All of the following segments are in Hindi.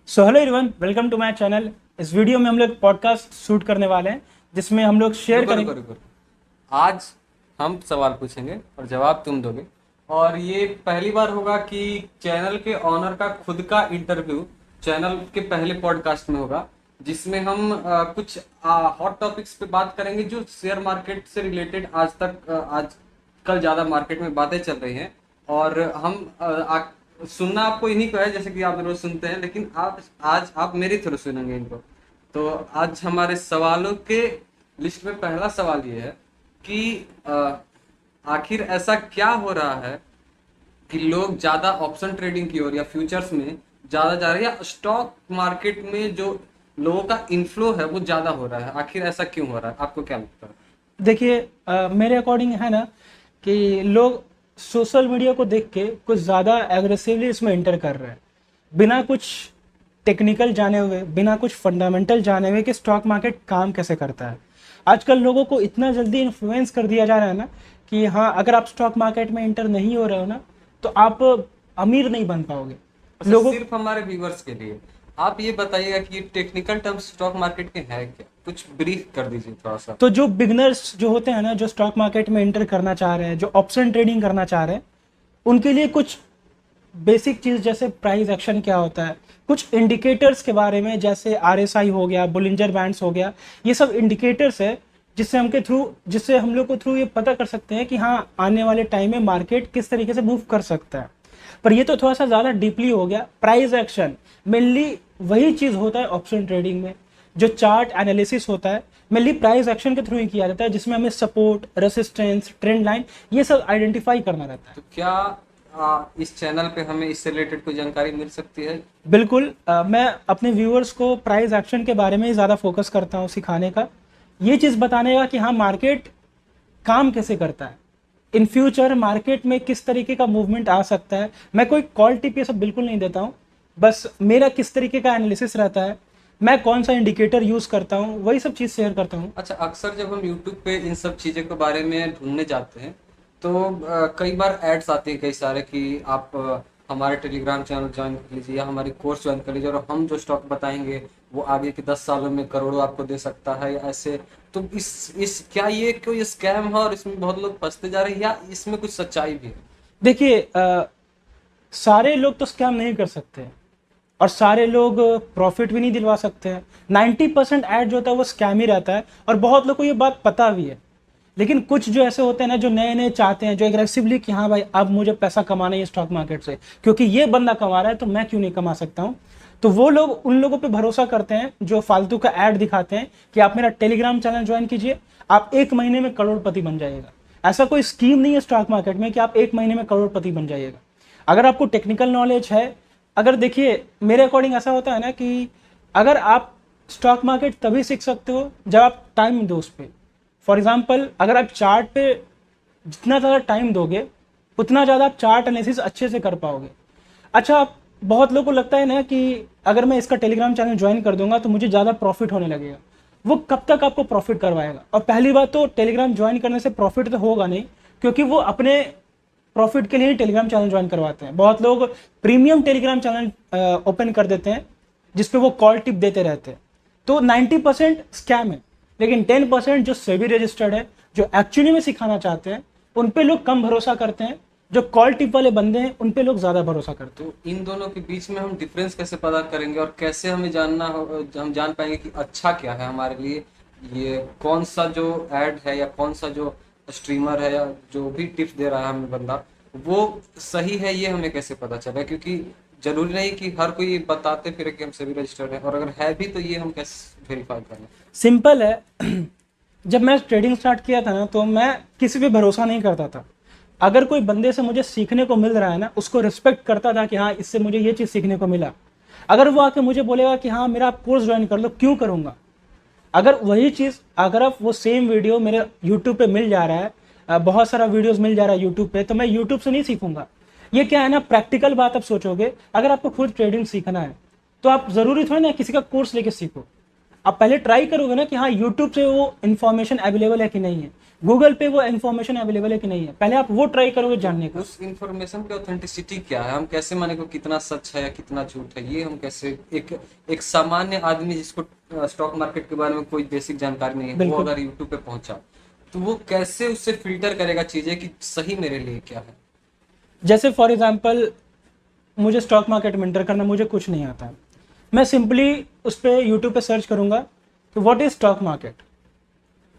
So hello everyone, welcome to my channel. इस वीडियो में हम लोग पॉडकास्ट शूट करने वाले हैं जिसमें हम लोग शेयर रुको रुको करेंगे। रुको। आज हम सवाल पूछेंगे और जवाब तुम दोगे। और ये पहली बार होगा कि चैनल के ऑनर का खुद का इंटरव्यू चैनल के पहले पॉडकास्ट में होगा, जिसमें हम कुछ हॉट टॉपिक्स पे बात करेंगे जो शेयर मार्केट से रिलेटेड आज कल ज़्यादा मार्केट में बातें चल रही हैं। और हम सुनना आपको इन्हीं को है, जैसे कि आप रोज सुनते हैं, लेकिन आज आप मेरे थ्रू सुनेंगे इनको। तो आज हमारे सवालों के लिस्ट में पहला सवाल ये है कि आखिर ऐसा क्या हो रहा है कि लोग ज्यादा ऑप्शन ट्रेडिंग की ओर या फ्यूचर्स में ज्यादा जा रहे हैं, या स्टॉक मार्केट में जो लोगों का इनफ्लो है वो ज्यादा हो रहा है। आखिर ऐसा क्यों हो रहा है, आपको क्या लगता है? देखिए, मेरे अकॉर्डिंग है ना कि लोग सोशल मीडिया को देख के कुछ ज़्यादा एग्रेसिवली इसमें इंटर कर रहे हैं, बिना कुछ टेक्निकल जाने हुए, बिना कुछ फंडामेंटल जाने हुए कि स्टॉक मार्केट काम कैसे करता है। आजकल लोगों को इतना जल्दी इन्फ्लुएंस कर दिया जा रहा है ना कि हाँ, अगर आप स्टॉक मार्केट में इंटर नहीं हो रहे हो ना तो आप अमीर नहीं बन पाओगे। अच्छा, लोगों सिर्फ हमारे व्यूवर्स के लिए आप ये बताइएगा कि ये टेक्निकल टर्म्स स्टॉक मार्केट के हैं क्या? कुछ ब्रीफ कर दीजिए थोड़ा सा। तो जो बिगनर्स जो होते हैं ना, जो स्टॉक मार्केट में एंटर करना चाह रहे हैं, जो ऑप्शन ट्रेडिंग करना चाह रहे हैं, उनके लिए कुछ बेसिक चीज़ जैसे प्राइस एक्शन क्या होता है, कुछ इंडिकेटर्स के बारे में जैसे आरएसआई हो गया, बुलिंजर बैंड्स हो गया, ये सब इंडिकेटर्स है जिससे हम लोग को थ्रू ये पता कर सकते हैं कि हाँ, आने वाले टाइम में मार्केट किस तरीके से मूव कर सकता है। पर ये तो थोड़ा सा ज़्यादा डीपली हो गया। प्राइस एक्शन मेनली वही चीज़ होता है ऑप्शन ट्रेडिंग में, जो चार्ट एनालिसिस होता है मेनली प्राइस एक्शन के थ्रू ही किया जाता है, जिसमें हमें सपोर्ट, रेसिस्टेंस, ट्रेंड लाइन ये सब आइडेंटिफाई करना रहता है। तो क्या इस चैनल पे हमें इससे रिलेटेड कोई जानकारी मिल सकती है? बिल्कुल, मैं अपने व्यूअर्स को प्राइस एक्शन के बारे में ही ज़्यादा फोकस करता हूँ सिखाने का, ये चीज़ बताने का कि हाँ, मार्केट काम कैसे करता है, इन फ्यूचर मार्केट में किस तरीके का मूवमेंट आ सकता है। मैं कोई कॉल टिप ये सब बिल्कुल नहीं देता हूँ, बस मेरा किस तरीके का एनालिसिस रहता है, मैं कौन सा इंडिकेटर यूज़ करता हूँ, वही सब चीज़ शेयर करता हूँ। अच्छा, अक्सर जब हम YouTube पे इन सब चीज़ों के बारे में ढूंढने जाते हैं तो कई बार एड्स आते हैं कई सारे कि आप हमारे टेलीग्राम चैनल ज्वाइन कर लीजिए या हमारी कोर्स ज्वाइन कर लीजिए और हम जो स्टॉक बताएंगे वो आगे के 10 सालों में करोड़ों आपको दे सकता है या ऐसे। तो इस क्या ये कोई स्कैम है और इसमें बहुत लोग फंसते जा रहे हैं, या इसमें कुछ सच्चाई भी है? देखिए, सारे लोग तो स्कैम नहीं कर सकते और सारे लोग प्रॉफिट भी नहीं दिलवा सकते हैं। 90% ऐड जो होता है वो स्कैम ही रहता है और बहुत लोग को ये बात पता भी है। लेकिन कुछ जो ऐसे होते हैं ना, जो नए नए चाहते हैं, जो एग्रेसिवली कि हाँ भाई, अब मुझे पैसा कमाना है स्टॉक मार्केट से, क्योंकि ये बंदा कमा रहा है तो मैं क्यों नहीं कमा सकता हूँ। तो वो लोग उन लोगों पे भरोसा करते हैं जो फालतू का ऐड दिखाते हैं कि आप मेरा टेलीग्राम चैनल ज्वाइन कीजिए, आप 1 महीने में करोड़पति बन जाइएगा। ऐसा कोई स्कीम नहीं है स्टॉक मार्केट में कि आप 1 महीने में करोड़पति बन जाइएगा। अगर आपको टेक्निकल नॉलेज है, अगर देखिए, मेरे अकॉर्डिंग ऐसा होता है ना कि अगर आप स्टॉक मार्केट तभी सीख सकते हो जब आप टाइम दो उस पर। फॉर एग्जाम्पल, अगर आप चार्ट पे जितना ज़्यादा टाइम दोगे उतना ज़्यादा आप चार्ट एनालिसिस अच्छे से कर पाओगे। अच्छा, आप बहुत लोगों को लगता है ना कि अगर मैं इसका टेलीग्राम चैनल ज्वाइन कर दूंगा तो मुझे ज़्यादा प्रॉफिट होने लगेगा। वो कब तक आपको प्रॉफिट करवाएगा? और पहली बात तो टेलीग्राम ज्वाइन करने से प्रॉफिट तो होगा नहीं, क्योंकि वो अपने प्रॉफिट के लिए टेलीग्राम चैनल ज्वाइन करवाते हैं। बहुत लोग प्रीमियम टेलीग्राम चैनल ओपन कर देते हैं जिसपे वो कॉल टिप देते रहते हैं। तो 90% स्कैम है, लेकिन 10% जो सेबी रजिस्टर्ड है, जो एक्चुअली में सिखाना चाहते हैं, उन पे लोग कम भरोसा करते हैं। जो कॉल टिप वाले बंदे हैं उन पे लोग ज़्यादा भरोसा करते हैं। तो इन दोनों के बीच में हम डिफरेंस कैसे पता करेंगे और कैसे हमें हम जान पाएंगे कि अच्छा क्या है हमारे लिए? ये कौन सा जो ऐड है या कौन सा जो स्ट्रीमर है या जो भी टिप्स दे रहा है हमें बंदा, वो सही है, ये हमें कैसे पता चले? क्योंकि जरूरी नहीं कि हर कोई बताते फिरे कि हम सभी रजिस्टर्ड है, और अगर है भी तो ये हम कैसे वेरीफाई करें? सिंपल है। जब मैं ट्रेडिंग स्टार्ट किया था ना, तो मैं किसी पे भरोसा नहीं करता था। अगर कोई बंदे से मुझे सीखने को मिल रहा है ना, उसको रिस्पेक्ट करता था कि हाँ, इससे मुझे ये चीज़ सीखने को मिला। अगर वो आके मुझे बोलेगा कि हाँ, मेरा आप कोर्स ज्वाइन कर लो, क्यों करूँगा? अगर वही चीज़, अगर आप वो सेम वीडियो मेरे यूट्यूब पे मिल जा रहा है, बहुत सारा वीडियोस मिल जा रहा है यूट्यूब पे, तो मैं यूट्यूब से नहीं सीखूंगा। ये क्या है ना, प्रैक्टिकल बात आप सोचोगे। अगर आपको खुद ट्रेडिंग सीखना है तो आप ज़रूरी थोड़ी ना किसी का कोर्स लेके सीखो। आप पहले ट्राई करोगे ना कि हाँ, यूट्यूब से वो इन्फॉर्मेशन अवेलेबल है कि नहीं है। गूगल पे वो इन्फॉर्मेशन अवेलेबल है कि नहीं है, पहले आप वो ट्राई करोगे जानने का। उस इंफॉर्मेशन की ऑथेंटिसिटी क्या है, हम कैसे माने को कितना सच है या कितना झूठ है, ये हम कैसे एक सामान्य आदमी जिसको स्टॉक मार्केट के बारे में कोई बेसिक जानकारी नहीं है, वो बिल्कुल। अगर यूट्यूब पे पहुंचा तो वो कैसे उससे फिल्टर करेगा चीजें कि सही मेरे लिए क्या है। जैसे फॉर एग्जांपल मुझे स्टॉक मार्केट में एंटर करना, मुझे कुछ नहीं आता है, मैं सिंपली उस पर यूट्यूब पे सर्च करूंगा कि व्हाट इज स्टॉक मार्केट,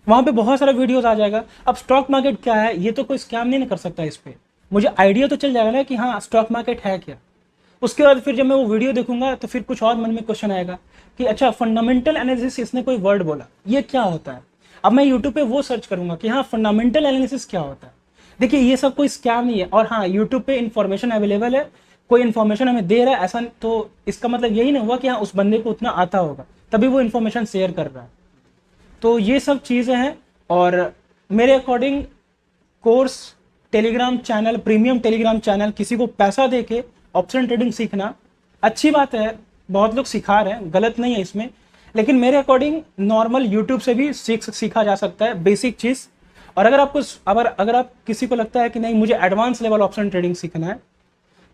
वहाँ पे बहुत सारा वीडियोस आ जाएगा। अब स्टॉक मार्केट क्या है ये तो कोई स्कैम नहीं ना कर सकता, इस पे मुझे आइडिया तो चल जाएगा ना कि हाँ स्टॉक मार्केट है क्या। उसके बाद फिर जब मैं वो वीडियो देखूंगा तो फिर कुछ और मन में क्वेश्चन आएगा कि अच्छा फंडामेंटल एनालिसिस, इसने कोई वर्ड बोला, ये क्या होता है। अब मैं यूट्यूब पे वो सर्च करूंगा कि हाँ फंडामेंटल एनालिसिस क्या होता है। देखिए ये सब कोई स्कैम नहीं है, और हाँ यूट्यूब पे इन्फॉर्मेशन अवेलेबल है, कोई इन्फॉर्मेशन हमें दे रहा है ऐसा, तो इसका मतलब यही नहीं हुआ कि हाँ उस बंदे को उतना आता होगा तभी वो इन्फॉर्मेशन शेयर कर रहा है। तो ये सब चीज़ें हैं। और मेरे according course, Telegram channel, premium Telegram channel, किसी को पैसा दे के ऑप्शन ट्रेडिंग सीखना अच्छी बात है, बहुत लोग सिखा रहे हैं, गलत नहीं है इसमें, लेकिन मेरे अकॉर्डिंग नॉर्मल यूट्यूब से भी सीखा जा सकता है बेसिक चीज़। और अगर आपको अगर आप किसी को लगता है कि नहीं मुझे एडवांस लेवल ऑप्शन ट्रेडिंग सीखना है,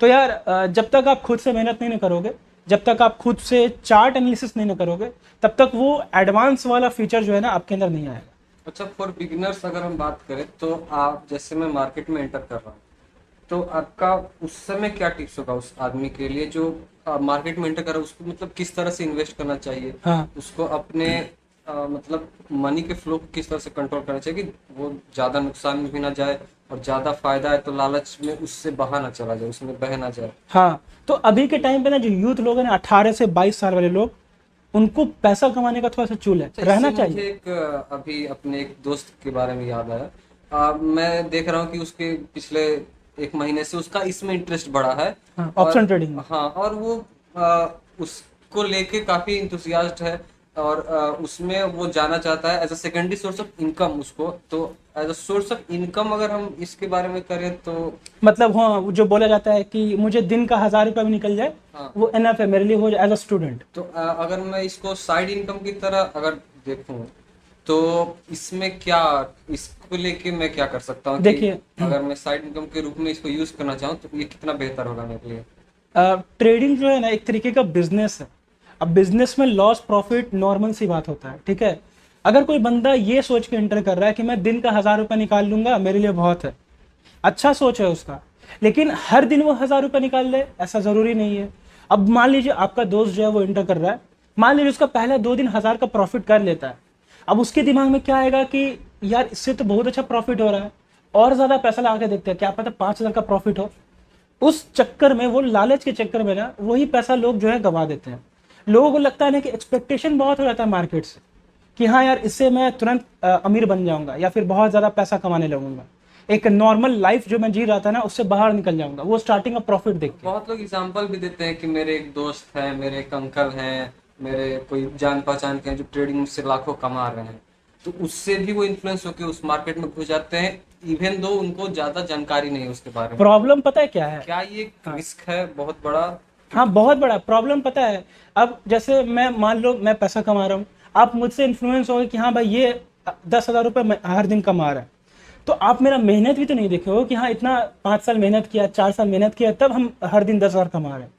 तो यार जब तक आप खुद से मेहनत नहीं करोगे, जब तक आप खुद से चार्ट एनालिसिस नहीं करोगे, तब तक वो एडवांस वाला फीचर जो है ना आपके अंदर नहीं आएगा। अच्छा, फॉर बिगिनर्स अगर हम बात करें तो आप जैसे मैं मार्केट में एंटर कर रहा हूँ, तो आपका उस समय क्या टिप्स होगा उस आदमी के लिए जो मार्केट में एंटर कर रहा है, उसको मतलब किस तरह से इन्वेस्ट करना चाहिए, हाँ उसको अपने मतलब मनी के फ्लो को किस तरह से कंट्रोल करना चाहिए कि वो ज्यादा नुकसान में भी ना जाए और ज्यादा फायदा है तो लालच में उससे बहा ना चला जाए, उसमें बह ना जाए। हाँ। तो अभी के टाइम पे ना जो यूथ लोग हैं ना 18 से 22 साल वाले लोग, उनको पैसा कमाने का थोड़ा सा चूल है, अच्छा, रहना इससे मुझे चाहिए। एक अभी अपने एक दोस्त के बारे में याद आया। मैं देख रहा हूँ कि उसके पिछले एक महीने से उसका इसमें इंटरेस्ट बढ़ा है। हाँ और ऑप्शन ट्रेडिंग में। हाँ, और वो उसको लेके काफी इंथुसियास्ट है और उसमें वो जाना चाहता है as a secondary source of income उसको। तो as a source of income अगर हम इसके बारे में करें तो मतलब हाँ वो जो बोला जाता है कि मुझे दिन का 1000 रुपया भी निकल जाए, हाँ, वो एनफ है मेरे लिए हो जाए एज अ स्टूडेंट। तो अगर मैं इसको साइड इनकम की तरह अगर देखूं तो इसमें क्या, इसको लेके मैं क्या कर सकता हूँ कि देखिए अगर मैं साइड इनकम के रूप में इसको यूज करना चाहूँ तो ये कितना बेहतर होगा मेरे लिए। ट्रेडिंग जो है ना एक तरीके का बिजनेस है। अब बिजनेस में लॉस प्रॉफिट नॉर्मल सी बात होता है, ठीक है। अगर कोई बंदा ये सोच के एंटर कर रहा है कि मैं दिन का 1000 रुपया निकाल लूंगा मेरे लिए बहुत है, अच्छा सोच है उसका, लेकिन हर दिन वो 1000 रुपया निकाल ले ऐसा जरूरी नहीं है। अब मान लीजिए आपका दोस्त जो है वो एंटर कर रहा है, मान लीजिए उसका पहला 2 दिन 1000 का प्रॉफिट कर लेता है। अब उसके दिमाग में क्या आएगा कि यार इससे तो बहुत अच्छा प्रॉफिट हो रहा है, और ज्यादा पैसा लगा के देखते हैं, क्या पता 5000 का प्रॉफिट हो। उस चक्कर में, वो लालच के चक्कर में ना वही पैसा लोग जो है गवा देते हैं। लोगों को लगता है ना कि एक्सपेक्टेशन बहुत हो जाता है मार्केट से कि हाँ यार इससे मैं तुरंत अमीर बन जाऊंगा या फिर बहुत ज़्यादा पैसा कमाने लगूंगा, एक नॉर्मल लाइफ जो मैं जी रहा था ना उससे बाहर निकल जाऊंगा, वो स्टार्टिंग का प्रॉफिट देख के। बहुत लोग एग्जाम्पल भी देते हैं कि मेरे एक दोस्त है, मेरे एक अंकल हैं, मेरे कोई जान पहचान के हैं जो ट्रेडिंग से लाखों कमा रहे हैं, तो उससे भी वो इन्फ्लुएंस होकर उस मार्केट में घुस जाते हैं इवन दो उनको ज्यादा जानकारी नहीं है उसके बारे में। प्रॉब्लम पता है क्या है? क्या ये रिस्क है बहुत बड़ा? हाँ बहुत बड़ा प्रॉब्लम पता है। अब जैसे मैं मान लो मैं पैसा कमा रहा हूँ, आप मुझसे इन्फ्लुएंस हो गए कि हाँ भाई ये 10,000 रुपये हर दिन कमा रहा है, तो आप मेरा मेहनत भी तो नहीं देखे हो कि हाँ इतना 5 साल मेहनत किया, 4 साल मेहनत किया, तब हम हर दिन 10,000 कमा रहे हैं।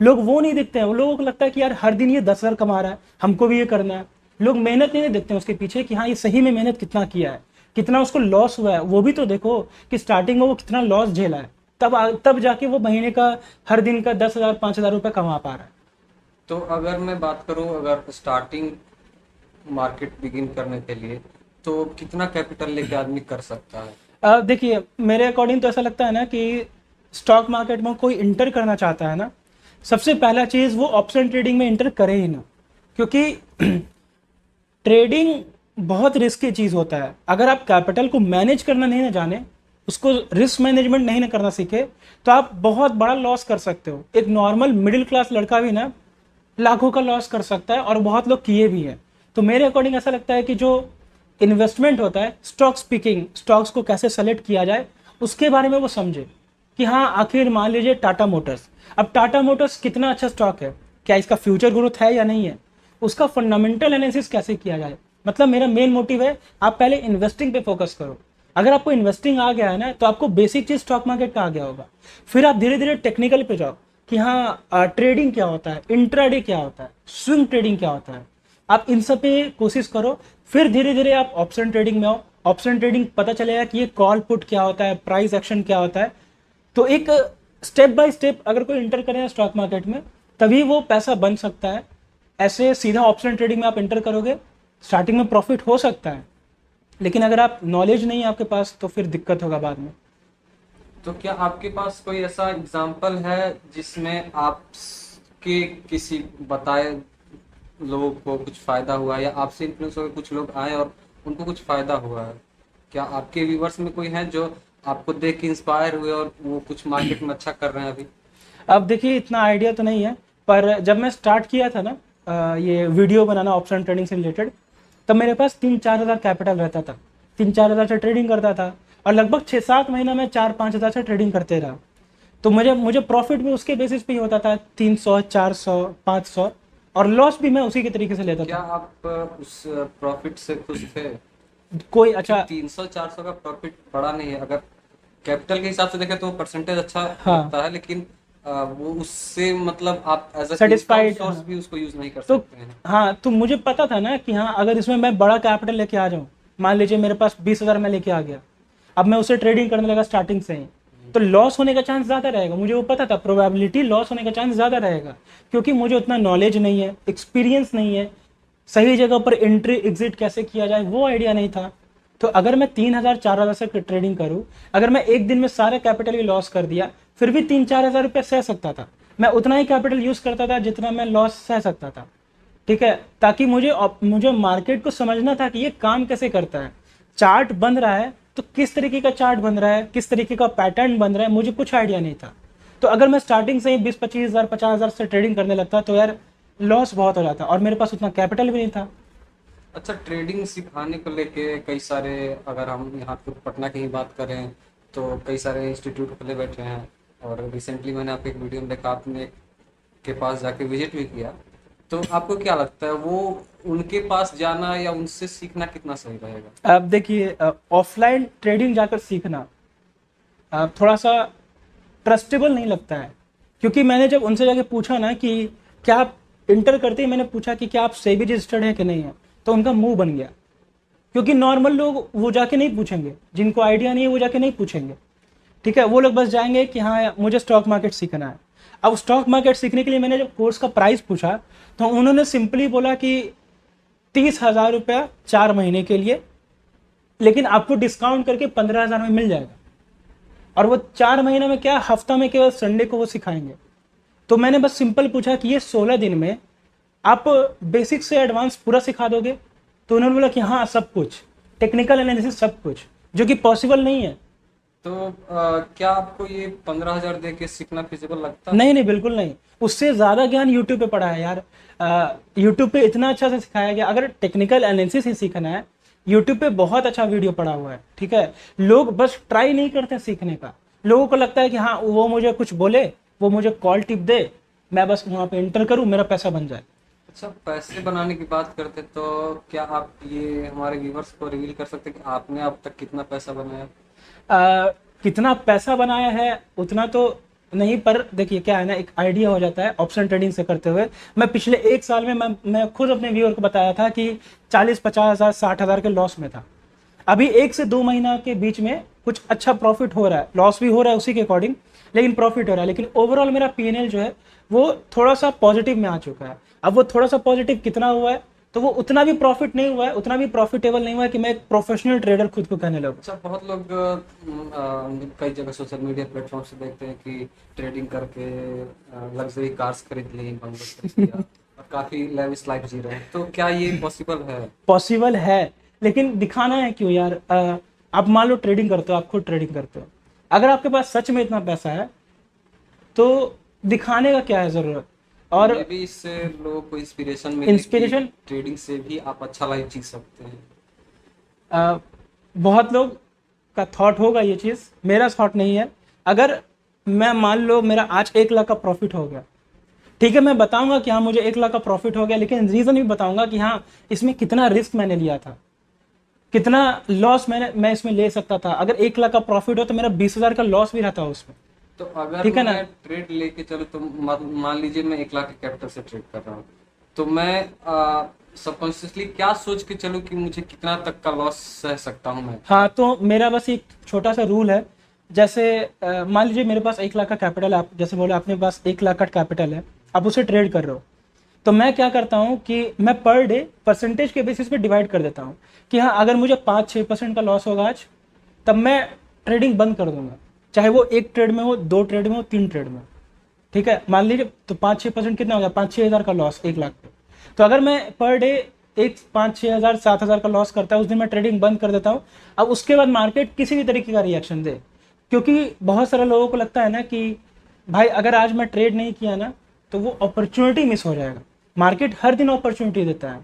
लोग वो नहीं देखते हैं, वो लोगों को लगता है कि यार हर दिन ये 10,000 कमा रहा है, हमको भी ये करना है। लोग मेहनत नहीं देखते हैं उसके पीछे कि हाँ ये सही में मेहनत कितना किया है, कितना उसको लॉस हुआ है, वो भी तो देखो कि स्टार्टिंग में वो कितना लॉस झेला है, तब जाके वो महीने का हर दिन का 10,000 5,000 रुपये कमा पा रहा है। तो अगर मैं बात करूं, अगर स्टार्टिंग मार्केट बिगिन करने के लिए तो कितना कैपिटल लेके आदमी कर सकता है? देखिए मेरे अकॉर्डिंग तो ऐसा लगता है ना कि स्टॉक मार्केट में कोई इंटर करना चाहता है ना, सबसे पहला चीज़ वो ऑप्शन ट्रेडिंग में इंटर करे ही ना, क्योंकि ट्रेडिंग बहुत रिस्की चीज़ होता है। अगर आप कैपिटल को मैनेज करना नहीं ना जाने, उसको रिस्क मैनेजमेंट नहीं ना करना सीखे, तो आप बहुत बड़ा लॉस कर सकते हो। एक नॉर्मल मिडिल क्लास लड़का भी ना लाखों का लॉस कर सकता है, और बहुत लोग किए भी हैं। तो मेरे अकॉर्डिंग ऐसा लगता है कि जो इन्वेस्टमेंट होता है, स्टॉक्स पिकिंग, स्टॉक्स को कैसे सेलेक्ट किया जाए उसके बारे में वो समझे कि हाँ आखिर मान लीजिए टाटा मोटर्स, अब टाटा मोटर्स कितना अच्छा स्टॉक है, क्या इसका फ्यूचर ग्रोथ है या नहीं है, उसका फंडामेंटल एनालिसिस कैसे किया जाए, मतलब मेरा मेन मोटिव है आप पहले इन्वेस्टिंग पे फोकस करो। अगर आपको इन्वेस्टिंग आ गया है ना, तो आपको बेसिक चीज स्टॉक मार्केट का आ गया होगा। फिर आप धीरे धीरे टेक्निकल पे जाओ कि हाँ ट्रेडिंग क्या होता है, इंट्राडे क्या होता है, स्विंग ट्रेडिंग क्या होता है, आप इन सब पे कोशिश करो। फिर धीरे धीरे आप ऑप्शन ट्रेडिंग में आओ। ऑप्शन ट्रेडिंग पता चलेगा कि ये कॉल पुट क्या होता है, प्राइस एक्शन क्या होता है। तो एक स्टेप बाय स्टेप अगर कोई इंटर करेगा स्टॉक मार्केट में, तभी वो पैसा बन सकता है। ऐसे सीधा ऑप्शन ट्रेडिंग में आप इंटर करोगे, स्टार्टिंग में प्रॉफिट हो सकता है, लेकिन अगर आप नॉलेज नहीं है आपके पास तो फिर दिक्कत होगा बाद में। तो क्या आपके पास कोई ऐसा एग्जाम्पल है जिसमें आपके किसी बताए लोगों को कुछ फायदा हुआ, या आपसे इन्फ्लुएंस होकर कुछ लोग आए और उनको कुछ फायदा हुआ है? क्या आपके व्यूवर्स में कोई है जो आपको देख के इंस्पायर हुए और वो कुछ मार्केट में अच्छा कर रहे हैं अभी? अब देखिए इतना आइडिया तो नहीं है, पर जब मैं स्टार्ट किया था ना ये वीडियो बनाना ऑप्शन ट्रेडिंग से रिलेटेड, तब मेरे पास 3-4 हज़ार कैपिटल रहता था। 3-4 हज़ार से ट्रेडिंग करता था और लगभग 6-7 महीना में 4-5 हज़ार से ट्रेडिंग करते रहा। तो मुझे मुझे प्रॉफिट भी उसके बेसिस पे ही होता था, 300, 400, 500, और लॉस भी मैं उसी के तरीके से लेता क्या था। आप उस प्रॉफिट से खुश थे? कोई क्योंकि अच्छा। 300-400 का प्रॉफिट बड़ा नहीं है, अगर कैपिटल के हिसाब से देखें तो परसेंटेज अच्छा हाँ। लगता है, लेकिन वो उससे मतलब आप as a income satisfied. Source भी उसको यूज नहीं कर तो सकते हैं। हाँ, तो मुझे पता था ना कि हाँ अगर इसमें मैं बड़ा कैपिटल लेके आ जाऊँ, मान लीजिए मेरे पास 20 हज़ार में लेके आ गया, अब मैं उसे ट्रेडिंग करने लगा स्टार्टिंग से ही, तो लॉस होने का चांस ज़्यादा रहेगा। मुझे वो पता था, प्रोबेबिलिटी लॉस होने का चांस ज़्यादा रहेगा, क्योंकि मुझे उतना नॉलेज नहीं है, एक्सपीरियंस नहीं है, सही जगह पर एंट्री एग्जिट कैसे किया जाए वो आइडिया नहीं था। तो अगर मैं 3,000-4,000 से ट्रेडिंग करूँ, अगर मैं एक दिन में सारे कैपिटल ही लॉस कर दिया, फिर भी 3-4 हज़ार रुपये सह सकता था। मैं उतना ही कैपिटल यूज़ करता था जितना मैं लॉस सह सकता था। ठीक है, ताकि मुझे मार्केट को समझना था कि ये काम कैसे करता है। चार्ट बन रहा है तो किस तरीके का चार्ट बन रहा है, किस तरीके का पैटर्न बन रहा है, मुझे कुछ आइडिया नहीं था। तो अगर मैं स्टार्टिंग से ही 20-25 हज़ार 50 हज़ार से ट्रेडिंग करने लगता तो यार लॉस बहुत हो जाता, और मेरे पास उतना कैपिटल भी नहीं था। अच्छा, ट्रेडिंग सिखाने को लेके कई सारे, अगर हम यहाँ पे पटना की ही बात करें तो कई सारे इंस्टीट्यूट खुले बैठे हैं, और रिसेंटली मैंने आपके एक वीडियो में देखा आपने के पास जाके विजिट भी किया। तो आपको क्या लगता है वो उनके पास जाना या उनसे सीखना कितना सही रहेगा? अब देखिए ऑफलाइन ट्रेडिंग जाकर सीखना थोड़ा सा ट्रस्टेबल नहीं लगता है, क्योंकि मैंने जब उनसे जाके पूछा ना कि क्या आप इंटर करते ही मैंने पूछा कि क्या आप सेबी रजिस्टर्ड है कि नहीं है, तो उनका मुंह बन गया। क्योंकि नॉर्मल लोग वो जाके नहीं पूछेंगे, जिनको आइडिया नहीं है वो जाके नहीं पूछेंगे। ठीक है, वो लोग बस जाएंगे कि हाँ मुझे स्टॉक मार्केट सीखना है। अब स्टॉक मार्केट सीखने के लिए मैंने जब कोर्स का प्राइस पूछा, तो उन्होंने सिंपली बोला कि 30,000 रुपया 4 महीने के लिए, लेकिन आपको डिस्काउंट करके 15,000 में मिल जाएगा। और वो 4 महीने में क्या, हफ्ता में केवल संडे को वो सिखाएंगे। तो मैंने बस सिंपल पूछा कि ये 16 दिन में आप बेसिक से एडवांस पूरा सिखा दोगे? तो उन्होंने बोला कि हाँ सब कुछ, टेक्निकल एनालिसिस सब कुछ, जो कि पॉसिबल नहीं है। तो क्या आपको ये 15,000 दे के सीखना फिजिबल लगता है? नहीं नहीं, बिल्कुल नहीं। उससे ज़्यादा ज्ञान यूट्यूब पे पड़ा है यार। यूट्यूब पे इतना अच्छा से सिखाया गया। अगर टेक्निकल एनालिसिस ही सीखना है, यूट्यूब पे बहुत अच्छा वीडियो पड़ा हुआ है। ठीक है, लोग बस ट्राई नहीं करते सीखने का। लोगों को लगता है कि हाँ वो मुझे कुछ बोले, वो मुझे कॉल टिप दे, मैं बस वहाँ पे एंटर करूँ, मेरा पैसा बन जाए। अच्छा, पैसे बनाने की बात करते तो क्या आप ये हमारे व्यूवर्स को रिवील कर सकते हैं कि आपने अब तक कितना पैसा बनाया? कितना पैसा बनाया है उतना तो नहीं, पर देखिए क्या है ना, एक आइडिया हो जाता है ऑप्शन ट्रेडिंग से करते हुए। मैं पिछले 1 साल में मैं खुद अपने व्यूअर को बताया था कि 40-50 हज़ार 60 हज़ार के लॉस में था। अभी 1 से 2 महीना के बीच में कुछ अच्छा प्रॉफिट हो रहा है, लॉस भी हो रहा है उसी के अकॉर्डिंग, लेकिन प्रॉफिट हो रहा है। लेकिन ओवरऑल मेरा पीएनएल जो है वो थोड़ा सा पॉजिटिव में आ चुका है। अब वो थोड़ा सा पॉजिटिव कितना हुआ है, तो वो उतना भी प्रॉफिट नहीं हुआ है, उतना भी प्रॉफिटेबल नहीं हुआ है कि मैं एक प्रोफेशनल ट्रेडर खुद को कहने लगूं। अच्छा, बहुत लोग कई जगह सोशल मीडिया प्लेटफॉर्म से देखते हैं कि ट्रेडिंग करके लग्जरी कार्स खरीद ली, बंगलो खरीद लिया और काफी लेविश लाइफ जी रहे हैं। तो क्या ये पॉसिबल है? पॉसिबल है, लेकिन दिखाना है क्यों यार? आप मान लो ट्रेडिंग करते हो, आप खुद ट्रेडिंग करते हो, अगर आपके पास सच में इतना पैसा है तो दिखाने का क्या है जरूरत? और मे भी इससे लोगों को इंस्पिरेशन मिले कि इंस्पिरेशन, ट्रेडिंग से भी आप अच्छा लाइफ जी सकते हैं। बहुत लोग का थॉट होगा ये चीज़, मेरा थॉट नहीं है। अगर मैं मान लो मेरा आज 1 लाख का प्रॉफिट हो गया, ठीक है, मैं बताऊंगा कि हाँ मुझे 1 लाख का प्रॉफिट हो गया, लेकिन रीजन भी बताऊंगा कि हाँ इसमें कितना रिस्क मैंने लिया था, कितना लॉस मैं इसमें ले सकता था। अगर 1 लाख का प्रॉफिट हो तो मेरा 20,000 का लॉस भी रहता उसमें। तो अगर ठीक है ना। मैं ट्रेड लेके चलो, तो मान लीजिए मैं 1 लाख के कैपिटल से ट्रेड कर रहा हूँ, तो मैं सबकॉन्शियसली क्या सोच के चलूँ कि मुझे कितना तक का लॉस सह सकता हूँ मैं? हाँ, तो मेरा बस एक छोटा सा रूल है। जैसे मान लीजिए मेरे पास 1 लाख का कैपिटल है, आप जैसे बोले आपने पास 1 लाख का कैपिटल है, आप उसे ट्रेड कर रहे हो, तो मैं क्या करता हूँ कि मैं पर डे परसेंटेज के बेसिस पे डिवाइड कर देता हूँ कि हाँ अगर मुझे 5-6% का लॉस होगा आज, तब मैं ट्रेडिंग बंद कर दूंगा, चाहे वो 1 ट्रेड में हो, 2 ट्रेड में हो, 3 ट्रेड में। ठीक है, मान लीजिए तो 5-6% कितना हो गया, 5-6 हज़ार का लॉस 1 लाख पे। तो अगर मैं पर डे एक 5-6 हज़ार 7 हज़ार का लॉस करता है, उस दिन मैं ट्रेडिंग बंद कर देता हूँ। अब उसके बाद मार्केट किसी भी तरीके का रिएक्शन दे, क्योंकि बहुत सारे लोगों को लगता है ना कि भाई अगर आज मैं ट्रेड नहीं किया ना तो वो अपॉर्चुनिटी मिस हो जाएगा। मार्केट हर दिन अपॉर्चुनिटी देता है,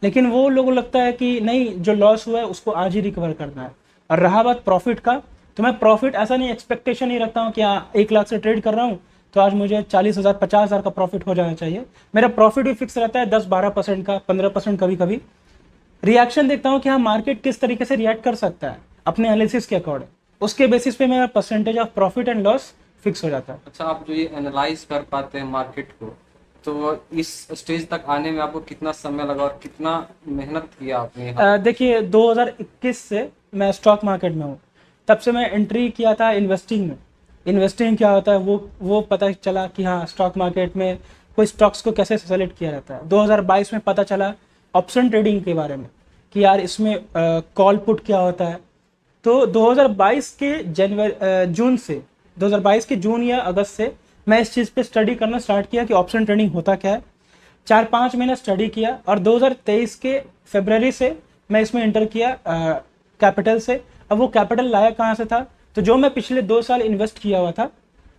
लेकिन वो लोगों को लगता है कि नहीं, जो लॉस हुआ है उसको आज ही रिकवर करना है। और रहा बात प्रॉफिट का, तो मैं प्रॉफिट ऐसा नहीं, एक्सपेक्टेशन नहीं रखता हूँ कि हाँ 1 लाख से ट्रेड कर रहा हूँ तो आज मुझे 40,000 50,000 का प्रॉफिट हो जाना चाहिए। मेरा प्रॉफिट भी फिक्स रहता है 10-12% का, 15% कभी कभी। रिएक्शन देखता हूँ कि हाँ मार्केट किस तरीके से रिएक्ट कर सकता है अपने एनालिसिस के अकॉर्डिंग, उसके बेसिस पे मेरा percentage of profit and loss fix हो जाता है। अच्छा, आप जो ये एनालाइज कर पाते हैं मार्केट को, तो इस स्टेज तक आने में आपको कितना समय लगा और कितना मेहनत किया आपने यहाँ? देखिए 2021 से मैं स्टॉक मार्केट में हूँ, तब से मैं एंट्री किया था इन्वेस्टिंग में। इन्वेस्टिंग क्या होता है वो पता चला कि हाँ स्टॉक मार्केट में कोई स्टॉक्स को कैसे सेलेक्ट किया जाता है। 2022 में पता चला ऑप्शन ट्रेडिंग के बारे में कि यार इसमें कॉल पुट क्या होता है। तो 2022 के जून से, 2022 के जून या अगस्त से मैं इस चीज़ पे स्टडी करना स्टार्ट किया कि ऑप्शन ट्रेडिंग होता क्या है। 4-5 महीने स्टडी किया और 2023 के फरवरी से मैं इसमें इंटर किया कैपिटल से। अब वो कैपिटल लाया कहाँ से था, तो जो मैं पिछले 2 साल इन्वेस्ट किया हुआ था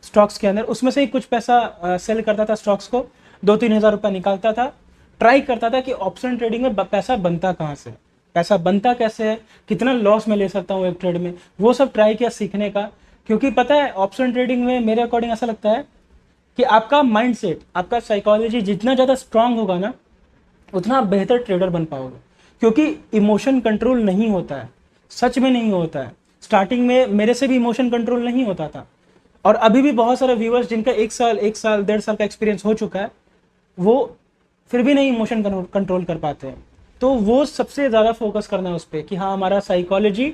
स्टॉक्स के अंदर, उसमें से ही कुछ पैसा सेल करता था स्टॉक्स को, 2-3 हज़ार रुपये निकालता था, ट्राई करता था कि ऑप्शन ट्रेडिंग में पैसा बनता कहाँ से, पैसा बनता कैसे है, कितना लॉस में ले सकता हूँ एक ट्रेड में, वो सब ट्राई किया सीखने का। क्योंकि पता है ऑप्शन ट्रेडिंग में मेरे अकॉर्डिंग ऐसा लगता है कि आपका माइंडसेट, आपका साइकोलॉजी जितना ज़्यादा स्ट्रांग होगा ना, उतना आप बेहतर ट्रेडर बन पाओगे। क्योंकि इमोशन कंट्रोल नहीं होता है, सच में नहीं होता है। स्टार्टिंग में मेरे से भी इमोशन कंट्रोल नहीं होता था, और अभी भी बहुत सारे व्यूअर्स जिनका 1 साल 1.5 साल का एक्सपीरियंस हो चुका है, वो फिर भी नहीं इमोशन कंट्रोल कर पाते हैं। तो वो सबसे ज़्यादा फोकस करना है उस पर कि हाँ हमारा साइकोलॉजी,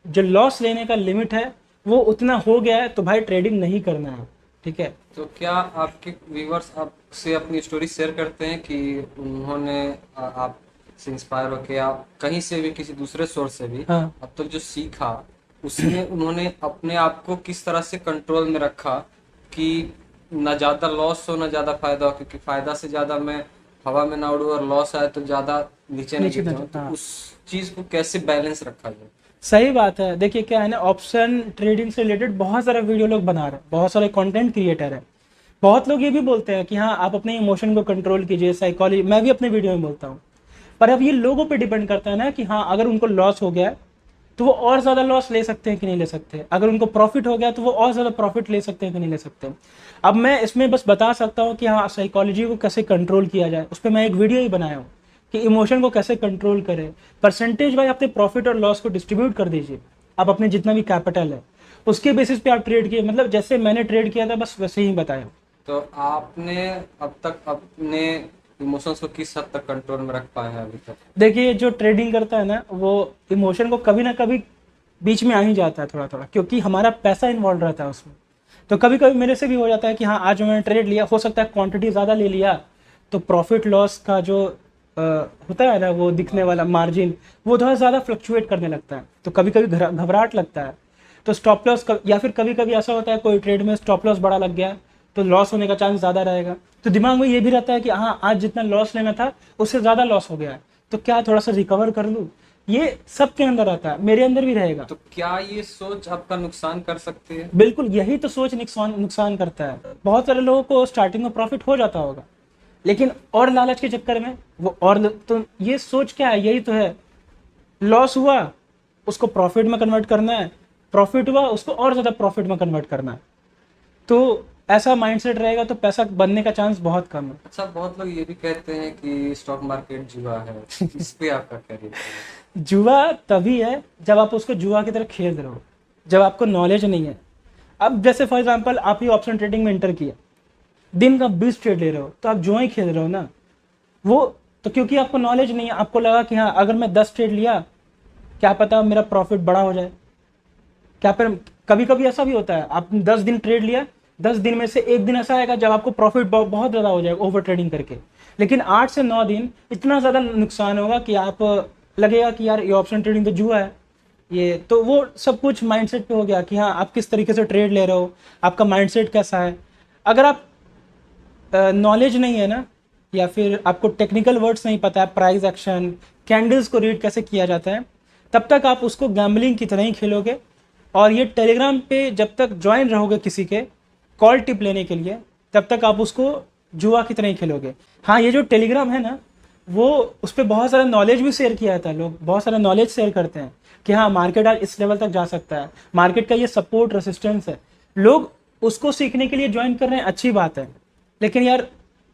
जो लॉस लेने का लिमिट है वो उतना हो गया है, तो भाई ट्रेडिंग नहीं करना है। ठीक है, तो क्या आपके व्यूवर्स आपसे अपनी स्टोरी शेयर करते हैं कि उन्होंने आपसे इंस्पायर होकर या कहीं से भी, किसी दूसरे सोर्स से भी हाँ अब तक जो सीखा उसमें उन्होंने अपने आप को किस तरह से कंट्रोल में रखा कि ना ज़्यादा लॉस हो ना ज़्यादा फायदा हो? क्योंकि फायदा से ज़्यादा मैं हवा में ना उड़ूँ और लॉस आए तो ज़्यादा नीचे नहीं नीचे गिर ना जाऊँ, तो हाँ, उस चीज़ को कैसे बैलेंस रखा जाए? सही बात है। देखिए क्या है ना, ऑप्शन ट्रेडिंग से रिलेटेड बहुत सारे वीडियो लोग बना रहे हैं, बहुत सारे कंटेंट क्रिएटर हैं। बहुत लोग ये भी बोलते हैं कि हाँ आप अपने इमोशन को कंट्रोल कीजिए, साइकोलॉजी, मैं भी अपने वीडियो में बोलता हूँ। पर अब ये लोगों पे डिपेंड करता है ना कि हाँ अगर उनको लॉस हो गया है तो वो और ज़्यादा लॉस ले सकते हैं कि नहीं ले सकते, अगर उनको प्रॉफिट हो गया तो वो और ज़्यादा प्रॉफिट ले सकते हैं कि नहीं ले सकते। अब मैं इसमें बस बता सकता हूँ कि हाँ साइकोलॉजी को कैसे कंट्रोल किया जाए, उस पर मैं एक वीडियो ही बनाया हूँ कि इमोशन को कैसे कंट्रोल करें। परसेंटेज वाइज अपने प्रॉफिट और लॉस को डिस्ट्रीब्यूट कर दीजिए, आप अपने जितना भी कैपिटल है उसके बेसिस पे आप ट्रेड किए, मतलब जैसे मैंने ट्रेड किया था बस वैसे ही बताया। तो आपने अब तक अपने इमोशंस को किस हद तक कंट्रोल में रख पाए हैं अभी तक? देखिए जो ट्रेडिंग करता है ना वो इमोशन को कभी ना कभी बीच में आ ही जाता है थोड़ा थोड़ा, क्योंकि हमारा पैसा इन्वॉल्व रहता है उसमें। तो कभी कभी मेरे से भी हो जाता है कि हाँ आज मैंने ट्रेड लिया, हो सकता है क्वांटिटी ज़्यादा ले लिया, तो प्रॉफिट लॉस का जो होता है ना वो दिखने वाला मार्जिन, वो थोड़ा ज़्यादा फ्लक्चुएट करने लगता है, तो कभी कभी घबराहट लगता है। तो स्टॉप लॉस या फिर कभी कभी ऐसा होता है कोई ट्रेड में स्टॉप लॉस बड़ा लग गया तो लॉस होने का चांस ज़्यादा रहेगा। तो दिमाग में ये भी रहता है कि हाँ आज जितना लॉस लेना था उससे ज़्यादा लॉस हो गया है, तो क्या थोड़ा सा रिकवर कर लूँ। ये सबके अंदर आता है, मेरे अंदर भी रहेगा। तो क्या ये सोच आपका नुकसान कर सकती है? बिल्कुल, यही तो सोच नुकसान करता है। बहुत सारे लोगों को स्टार्टिंग में प्रॉफिट हो जाता होगा, लेकिन और लालच के चक्कर में वो और, तो ये सोच क्या है, यही तो है, लॉस हुआ उसको प्रॉफिट में कन्वर्ट करना है, प्रॉफिट हुआ उसको और ज़्यादा प्रॉफिट में कन्वर्ट करना है। तो ऐसा माइंडसेट रहेगा तो पैसा बनने का चांस बहुत कम है। अच्छा, बहुत लोग ये भी कहते हैं कि स्टॉक मार्केट जुआ है, इस पे आपका क्या रिएक्शन है? जुआ तभी है जब आप उसको जुआ की तरह खेल रहे हो, जब आपको नॉलेज नहीं है। अब जैसे फॉर एग्जांपल आप ही ऑप्शन ट्रेडिंग में एंटर किया, दिन का 20 ट्रेड ले रहे हो, तो आप जुआ ही खेल रहे हो ना। वो तो क्योंकि आपको नॉलेज नहीं है, आपको लगा कि हाँ अगर मैं 10 ट्रेड लिया, क्या पता मेरा प्रॉफिट बड़ा हो जाए। क्या पर कभी कभी ऐसा भी होता है, आप 10 दिन ट्रेड लिया, 10 दिन में से एक दिन ऐसा आएगा जब आपको प्रॉफिट बहुत ज़्यादा हो जाएगा ओवर ट्रेडिंग करके। लेकिन 8 से 9 दिन इतना ज़्यादा नुकसान होगा कि आप लगेगा कि यार ये ऑप्शन ट्रेडिंग तो जुआ है। ये तो वो सब कुछ माइंडसेट पे हो गया कि हाँ आप किस तरीके से ट्रेड ले रहे हो, आपका माइंडसेट कैसा है। अगर आप नॉलेज नहीं है ना, या फिर आपको टेक्निकल वर्ड्स नहीं पता है, प्राइस एक्शन, कैंडल्स को रीड कैसे किया जाता है, तब तक आप उसको गैम्बलिंग की तरह ही खेलोगे। और ये टेलीग्राम पे जब तक ज्वाइन रहोगे किसी के कॉल टिप लेने के लिए, तब तक आप उसको जुआ की तरह ही खेलोगे। हाँ, ये जो टेलीग्राम है ना, वो उस पर बहुत सारा नॉलेज भी शेयर किया जाता है, लोग बहुत सारा नॉलेज शेयर करते हैं कि हाँ मार्केट आज इस लेवल तक जा सकता है, मार्केट का ये सपोर्ट रेसिस्टेंस है। लोग उसको सीखने के लिए ज्वाइन कर रहे हैं, अच्छी बात है। लेकिन यार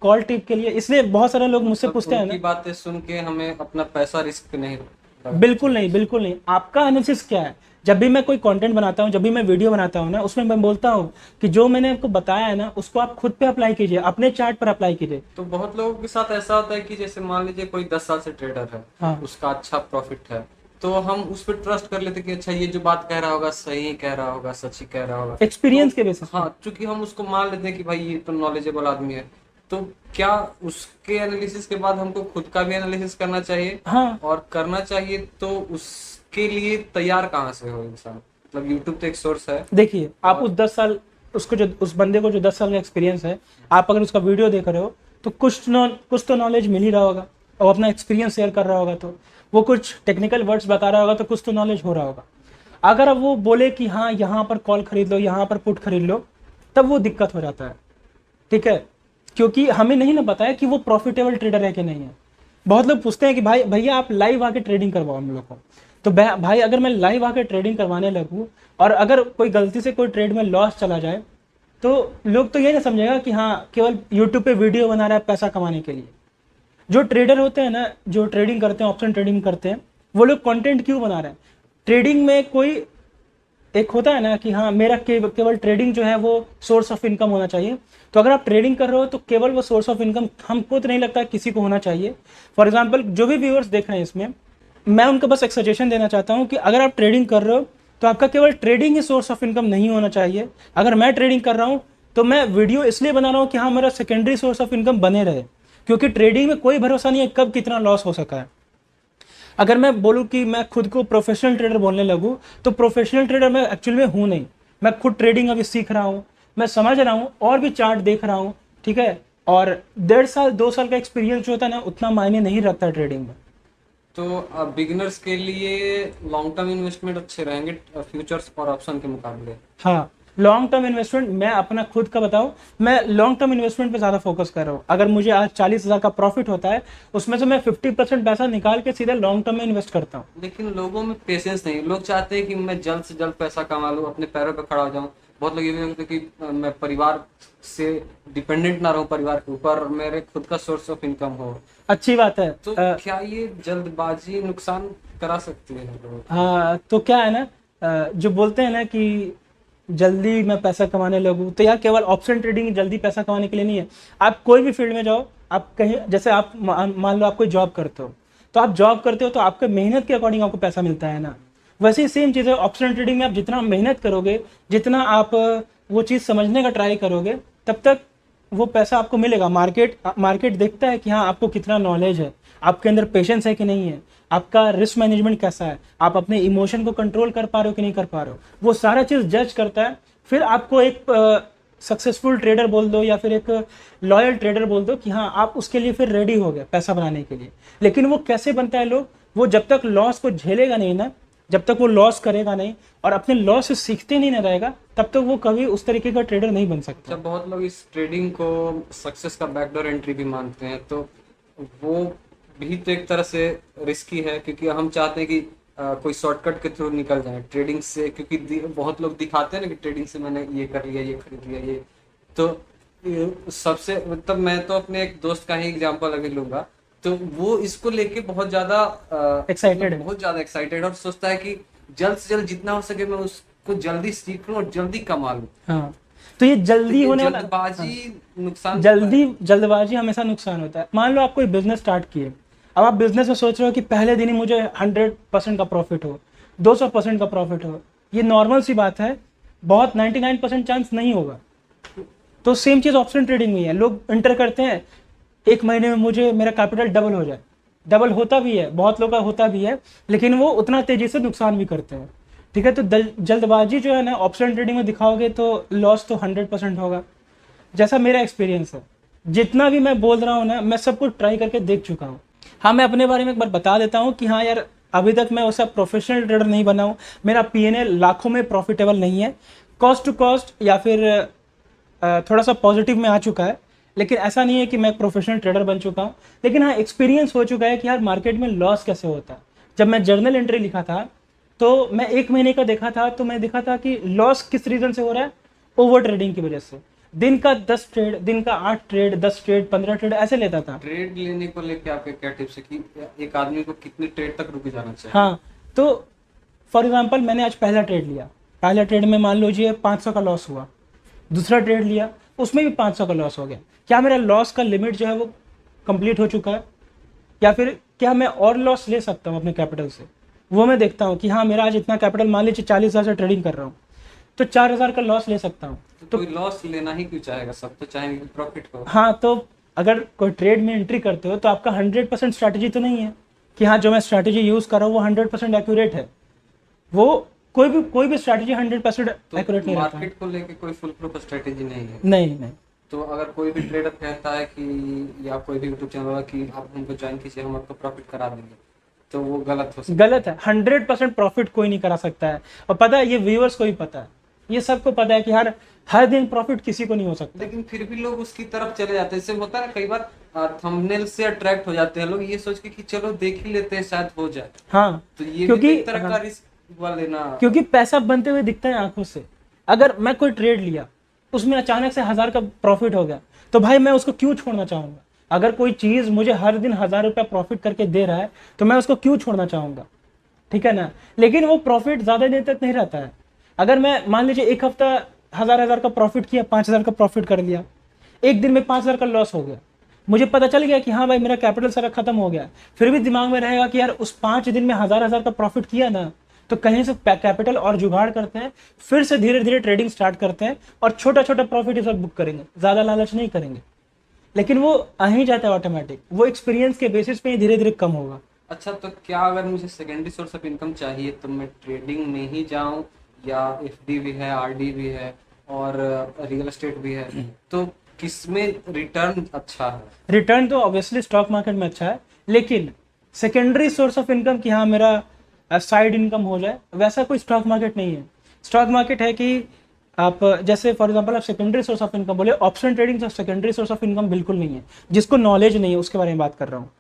कॉल टिप के लिए, इसलिए बहुत सारे लोग मुझसे पूछते हैं उनकी ना। बातें सुन के हमें अपना पैसा रिस्क नहीं लगना बिल्कुल चाहिए। नहीं, बिल्कुल नहीं। आपका एनालिसिस क्या है? जब भी मैं कोई कंटेंट बनाता हूँ, जब भी मैं वीडियो बनाता हूँ ना, उसमें मैं बोलता हूँ कि जो मैंने आपको बताया है ना, उसको आप खुद पे अप्लाई कीजिए, अपने चार्ट पर अप्लाई कीजिए। तो बहुत लोगों के साथ ऐसा होता है कि जैसे मान लीजिए कोई 10 साल से ट्रेडर है, हाँ, उसका अच्छा प्रॉफिट है, तो हम उस पर ट्रस्ट कर लेते कि अच्छा ये जो बात कह रहा होगा सही कह रहा होगा, सच ही कह रहा होगा। एक्सपीरियंस के तो बेसिस पे। हाँ, चूंकि हम उसको मान लेते हैं कि भाई ये तो नॉलेजेबल आदमी है, तो क्या उसके एनालिसिस के बाद हमको खुद का भी एनालिसिस करना चाहिए? हाँ और करना चाहिए तो उसके लिए तैयार कहाँ से हो इंसान? मतलब यूट्यूब तो एक सोर्स है। देखिए, आप और उस 10 साल, उसको जो उस बंदे को जो 10 साल का एक्सपीरियंस है, आप अगर उसका वीडियो देख रहे हो तो कुछ तो नॉलेज मिल ही रहा होगा। और अपना एक्सपीरियंस शेयर कर रहा होगा, तो वो कुछ टेक्निकल वर्ड्स बता रहा होगा, तो कुछ तो नॉलेज हो रहा होगा। अगर अब वो बोले कि हाँ यहाँ पर कॉल खरीद लो, यहाँ पर पुट खरीद लो, तब वो दिक्कत हो जाता है। ठीक है, क्योंकि हमें नहीं ना पता है कि वो प्रॉफिटेबल ट्रेडर है कि नहीं है। बहुत लोग पूछते हैं कि भाई भैया आप लाइव आके ट्रेडिंग करवाओ हम लोग को। तो भाई अगर मैं लाइव आके ट्रेडिंग करवाने लगूँ और अगर कोई गलती से कोई ट्रेड में लॉस चला जाए, तो लोग तो ये ना समझेगा कि हाँ केवल यूट्यूब पे वीडियो बना रहा है पैसा कमाने के लिए। जो ट्रेडर होते हैं ना, जो ट्रेडिंग करते हैं, ऑप्शन ट्रेडिंग करते हैं, वो लोग कंटेंट क्यों बना रहे हैं? ट्रेडिंग में कोई एक होता है ना कि हाँ मेरा केवल ट्रेडिंग जो है वो सोर्स ऑफ इनकम होना चाहिए। तो अगर आप ट्रेडिंग कर रहे हो तो केवल वो सोर्स ऑफ इनकम हमको तो नहीं लगता किसी को होना चाहिए। फॉर एग्जांपल जो भी व्यूअर्स देख रहे हैं इसमें, मैं उनको बस एक सजेशन देना चाहता हूँ कि अगर आप ट्रेडिंग कर रहे हो तो आपका केवल trading he source of income नहीं होना चाहिए। अगर मैं ट्रेडिंग कर रहा हूँ तो मैं वीडियो इसलिए बना रहा हूँ कि हाँ मेरा सेकेंडरी सोर्स ऑफ इनकम बने रहे, क्योंकि ट्रेडिंग में कोई भरोसा नहीं है कब कितना लॉस हो सका है। अगर मैं बोलूँ कि मैं खुद को प्रोफेशनल ट्रेडर बोलने लगूँ, तो प्रोफेशनल ट्रेडर मैं एक्चुअल में हूँ नहीं। मैं खुद ट्रेडिंग अभी सीख रहा हूँ, मैं समझ रहा हूँ और भी चार्ट देख रहा हूँ। ठीक है, और 1.5 साल 2 साल का एक्सपीरियंस जो होता है ना, उतना मायने नहीं रखता ट्रेडिंग में। तो बिगिनर्स के लिए लॉन्ग टर्म इन्वेस्टमेंट अच्छे रहेंगे फ्यूचर्स और ऑप्शन के मुकाबले? हाँ, लॉन्ग टर्म इन्वेस्टमेंट, मैं अपना खुद का बताऊँ, मैं लॉन्ग टर्म इन्वेस्टमेंट पे ज़्यादा फोकस कर रहा हूँ। अगर मुझे आज 40,000 का प्रॉफिट होता है, उसमें से मैं 50% पैसा निकाल के सीधे लॉन्ग टर्म में इन्वेस्ट करता हूँ। लेकिन लोगों में पेशेंस नहीं, लोग चाहते हैं कि मैं जल्द से जल्द पैसा कमा लूं, अपने पैरों पे खड़ा हो जाऊं। बहुत लोग ये भी कहते हैं कि मैं परिवार से डिपेंडेंट ना रहूं, परिवार के ऊपर मेरे खुद का सोर्स ऑफ इनकम हो। अच्छी बात है। तो क्या ये जल्दबाजी नुकसान करा सकती है लोगों को? हाँ, तो क्या है ना, जो बोलते हैं ना कि जल्दी मैं पैसा कमाने लगूँ, तो यार केवल ऑप्शन ट्रेडिंग जल्दी पैसा कमाने के लिए नहीं है। आप कोई भी फील्ड में जाओ, आप कहीं, जैसे आप मान लो आप कोई जॉब करते हो, तो आप जॉब करते हो तो आपके मेहनत के अकॉर्डिंग आपको पैसा मिलता है ना। वैसे ही सेम चीज़ है ऑप्शन ट्रेडिंग में। आप जितना मेहनत करोगे, जितना आप वो चीज़ समझने का ट्राई करोगे, तब तक वो पैसा आपको मिलेगा। मार्केट देखता है कि हाँ आपको कितना नॉलेज है, आपके अंदर पेशेंस है कि नहीं है, आपका रिस्क मैनेजमेंट कैसा है, आप अपने इमोशन को कंट्रोल कर पा रहे हो कि नहीं कर पा रहे हो, वो सारा चीज़ जज करता है। फिर आपको एक सक्सेसफुल ट्रेडर बोल दो या फिर एक लॉयल ट्रेडर बोल दो कि हाँ आप उसके लिए फिर रेडी हो गए पैसा बनाने के लिए। लेकिन वो कैसे बनता है लोग, वो जब तक लॉस को झेलेगा नहीं ना, जब तक वो लॉस करेगा नहीं और अपने लॉस से सीखते नहीं ना रहेगा, तब तक वो कभी उस तरीके का ट्रेडर नहीं बन सकता। जब बहुत लोग इस ट्रेडिंग को सक्सेस का बैकडोर एंट्री भी मानते हैं, तो वो भी तो एक तरह से रिस्की है, क्योंकि हम चाहते हैं कि कोई शॉर्टकट के थ्रू निकल जाए ट्रेडिंग से। क्योंकि बहुत लोग दिखाते हैं ना कि ट्रेडिंग से मैंने ये कर लिया, ये खरीद लिया, ये तो सबसे मतलब मैं तो अपने एक दोस्त का ही एग्जांपल अभी लूंगा, तो वो इसको लेके बहुत ज्यादा Excited है। बहुत ज्यादा एक्साइटेड और सोचता है कि जल्द से जल्द जितना हो सके मैं उसको जल्दी सीख लूं और जल्दी कमा लूं। हाँ, तो ये तो जल्दी ये होने वाला, जल्दबाजी नुकसान जल्दबाजी हमेशा नुकसान होता है। मान लो आप कोई बिजनेस स्टार्ट किए, अब आप बिजनेस में सोच रहे हो कि पहले दिन ही मुझे 100% का प्रॉफिट हो, 200% का प्रॉफिट हो। ये नॉर्मल सी बात है, बहुत 99% चांस नहीं होगा। तो सेम चीज़ ऑप्शन ट्रेडिंग में है। लोग इंटर करते हैं, एक महीने में मुझे मेरा कैपिटल डबल हो जाए, डबल होता भी है, बहुत लोग का होता भी है, लेकिन वो उतना तेजी से नुकसान भी करते हैं। ठीक है, तो जल्दबाजी जो है ना, ऑप्शन ट्रेडिंग में दिखाओगे तो लॉस तो 100% होगा। जैसा मेरा एक्सपीरियंस है, जितना भी मैं बोल रहा हूँ ना, मैं सब कुछ ट्राई करके देख चुका हूँ। हाँ, मैं अपने बारे में एक बार बता देता हूँ कि हाँ यार, अभी तक मैं वैसा प्रोफेशनल ट्रेडर नहीं बना हूँ। मेरा पीएनएल लाखों में प्रॉफिटेबल नहीं है, कॉस्ट टू कॉस्ट या फिर थोड़ा सा पॉजिटिव में आ चुका है, लेकिन ऐसा नहीं है कि मैं प्रोफेशनल ट्रेडर बन चुका हूँ। लेकिन हाँ, एक्सपीरियंस हो चुका है कि यार मार्केट में लॉस कैसे होता है। जब मैं जर्नल एंट्री लिखा था, तो मैं एक महीने का देखा था, तो मैं देखा था कि लॉस किस रीज़न से हो रहा है, ओवर ट्रेडिंग की वजह से। दिन का 10 ट्रेड, दिन का 8 ट्रेड, 10 ट्रेड, 15 ट्रेड ऐसे लेता था। ट्रेड लेने को लेके आपके क्या टिप्स है कि एक आदमी को कितनी ट्रेड तक रुक जाना चाहिए? हाँ, तो फॉर एग्जांपल मैंने आज पहला ट्रेड लिया, पहला ट्रेड में मान लीजिए 500 का लॉस हुआ। दूसरा ट्रेड लिया, उसमें भी 500 का लॉस हो गया। क्या मेरा लॉस का लिमिट जो है वो कंप्लीट हो चुका है, या फिर क्या मैं और लॉस ले सकता हूँ अपने कैपिटल से? वो मैं देखता हूँ कि हाँ, मेरा आज इतना कैपिटल, मान लीजिए 40,000 से ट्रेडिंग कर रहा हूँ, तो 4,000 का लॉस ले सकता हूँ। तो कोई लॉस लेना ही क्यों चाहेगा? सब तो चाहेंगे प्रॉफिट को। हाँ, तो अगर कोई ट्रेड में एंट्री करते हो तो आपका 100% स्ट्रैटेजी तो नहीं है कि हाँ, जो मैं स्ट्रैटेजी यूज़ कर रहा हूँ वो 100% एक्यूरेट है। वो कोई भी स्ट्रैटेजी 100% तो एक्यूरेट नहीं रहता है। मार्केट को लेके कोई फुल प्रूफ स्ट्रेटेजी नहीं है। नहीं नहीं, तो अगर कोई भी ट्रेडर कहता है कि या कोई भी यूट्यूब चैनल होगा कि आप हमको ज्वाइन कीजिए, हम आपको प्रॉफिट करा देंगे, तो वो गलत हो सकता गलत है। 100% प्रॉफिट कोई नहीं करा सकता है। और पता है, ये व्यूअर्स को भी पता है, ये सबको पता है कि हर दिन प्रॉफिट किसी को नहीं हो सकता। है। लेकिन फिर भी लोग उसकी तरफ चले जाते हैं। जैसे होता है ना, कई बार थंबनेल से अट्रैक्ट हो जाते हैं लोग, ये सोच के कि चलो देख ही लेते हैं, शायद हो जाए। हाँ, तो ये क्योंकि भी एक तरह का रिस्क वाले ना। क्योंकि पैसा बनते हुए दिखता है आंखों से। अगर मैं कोई ट्रेड लिया, उसमें अचानक से 1,000 का प्रॉफिट हो गया, तो भाई मैं उसको क्यों छोड़ना चाहूंगा? अगर कोई चीज मुझे हर दिन 1,000 रुपया प्रॉफिट करके दे रहा है, तो मैं उसको क्यों छोड़ना चाहूंगा? ठीक है ना? लेकिन वो प्रॉफिट ज्यादा देर तक नहीं रहता है। अगर मैं मान लीजिए एक हफ्ता 1,000 का प्रॉफिट किया, 5,000 का प्रॉफिट कर लिया, एक दिन में 5,000 का लॉस हो गया, मुझे पता चल गया कि हाँ भाई, मेरा कैपिटल सारा खत्म हो गया, फिर भी दिमाग में रहेगा कि यार उस 5 दिन में 1,000 का प्रॉफिट किया ना, तो कहीं से कैपिटल और जुगाड़ करते हैं, फिर से धीरे धीरे ट्रेडिंग स्टार्ट करते हैं और छोटा छोटा प्रॉफिट इस वक्त बुक करेंगे, ज्यादा लालच नहीं करेंगे। लेकिन वो आ ही जाता है ऑटोमेटिक, वो एक्सपीरियंस के बेसिस पे ही धीरे धीरे कम होगा। अच्छा, तो क्या अगर मुझे सेकेंडरी सोर्स ऑफ इनकम चाहिए तो मैं ट्रेडिंग में ही जाऊं, या एफडी भी है, आरडी भी है और रियल एस्टेट भी है, तो किसमें रिटर्न अच्छा है? रिटर्न तो ऑब्वियसली स्टॉक मार्केट में अच्छा है, लेकिन सेकेंडरी सोर्स ऑफ इनकम कि हाँ मेरा साइड इनकम हो जाए, वैसा कोई स्टॉक मार्केट नहीं है। स्टॉक मार्केट है कि आप जैसे फॉर एग्जांपल आप सेकेंडरी सोर्स ऑफ इनकम बोले, ऑप्शन ट्रेडिंग तो सेकेंडरी सोर्स ऑफ इनकम बिल्कुल नहीं है। जिसको नॉलेज नहीं है उसके बारे में बात कर रहा हूँ।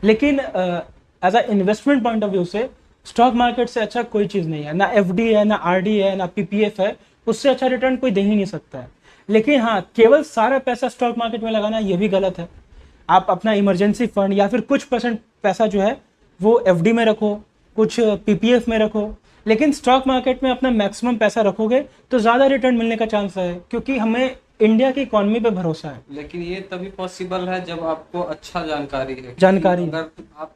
लेकिन as a investment point of view से स्टॉक मार्केट से अच्छा कोई चीज़ नहीं है। ना एफडी है, ना आरडी है, ना पीपीएफ है, उससे अच्छा रिटर्न कोई दे ही नहीं सकता है। लेकिन हाँ, केवल सारा पैसा स्टॉक मार्केट में लगाना ये भी गलत है। आप अपना इमरजेंसी फंड या फिर कुछ परसेंट पैसा जो है वो एफडी में रखो, कुछ पीपीएफ में रखो, लेकिन स्टॉक मार्केट में अपना मैक्सिमम पैसा रखोगे तो ज़्यादा रिटर्न मिलने का चांस है, क्योंकि हमें इंडिया की इकोनॉमी पे भरोसा है। लेकिन ये तभी पॉसिबल है जब आपको अच्छा जानकारी है। जानकारी। अगर आप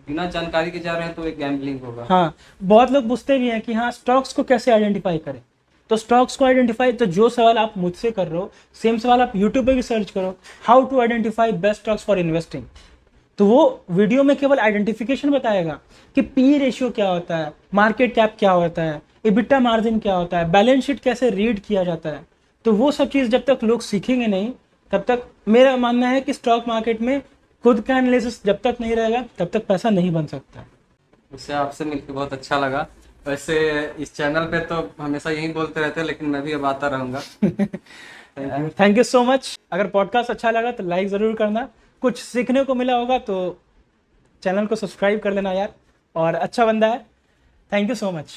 बिना जानकारी के जा रहे हैं तो एक गैम्बलिंग होगा। हाँ, बहुत लोग पूछते भी हैं कि हाँ, स्टॉक्स को कैसे आइडेंटिफाई करें। तो स्टॉक्स को आइडेंटिफाई, तो जो सवाल आप मुझसे कर रहे हो, सेम सवाल आप यूट्यूब पे भी सर्च करो, how to identify best stocks for investing. तो वो वीडियो में केवल आइडेंटिफिकेशन बताएगा कि पी रेशियो क्या होता है, मार्केट कैप क्या होता है, इबिटा मार्जिन क्या होता है, बैलेंस शीट कैसे रीड किया जाता है। तो वो सब चीज़ जब तक लोग सीखेंगे नहीं, तब तक मेरा मानना है कि स्टॉक मार्केट में खुद का एनालिसिस जब तक नहीं रहेगा तब तक पैसा नहीं बन सकता। मुझसे आपसे मिलकर बहुत अच्छा लगा। वैसे इस चैनल पे तो हमेशा यही बोलते रहते हैं, लेकिन मैं भी अब आता रहूंगा। Thank you so much. अगर पॉडकास्ट अच्छा लगा तो लाइक ज़रूर करना, कुछ सीखने को मिला होगा तो चैनल को सब्सक्राइब कर लेना यार, और अच्छा बंदा है। Thank you so much.